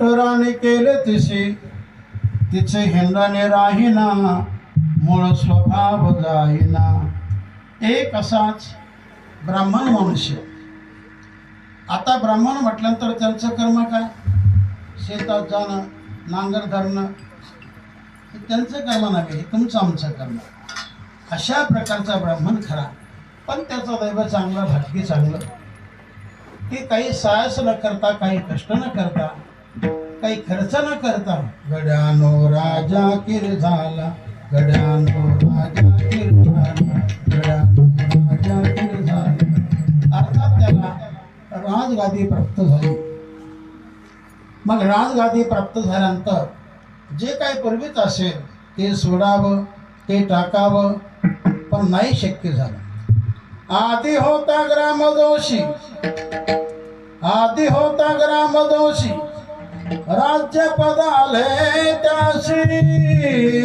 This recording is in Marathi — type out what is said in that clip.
डॉक्टरांनी केले तिसे, तिचे हिंदाने राहीना, मूळ स्वभाव जाईना. एक असाच ब्राह्मण मनुष्य. आता ब्राह्मण म्हटल्यानंतर त्यांचं कर्म काय? शेतात जाणं, नांगर धरणं, हे त्यांचं कर्म नव्हे, हे तुमचं आमचं कर्म. अशा प्रकारचा ब्राह्मण खरा. पण त्याचं दैव चांगलं, भाग्य चांगलं की काही साहस न करता, काही कष्ट न करता, काही खर्च न करता गड्यानो राजा किर झाला, गड्यानो राजा किर झाला, गड्यानो राजा किर झाला. अर्थात त्याला राजगादी प्राप्त झाली. मग राजगादी प्राप्त झाल्यानंतर जे काही पूर्वीच असेल ते सोडावं, ते टाकावं, पण नाही शक्य झालं. आधी होता ग्रामदोषी, आधी होता ग्रामदोषी, राज्य पदाले त्याशी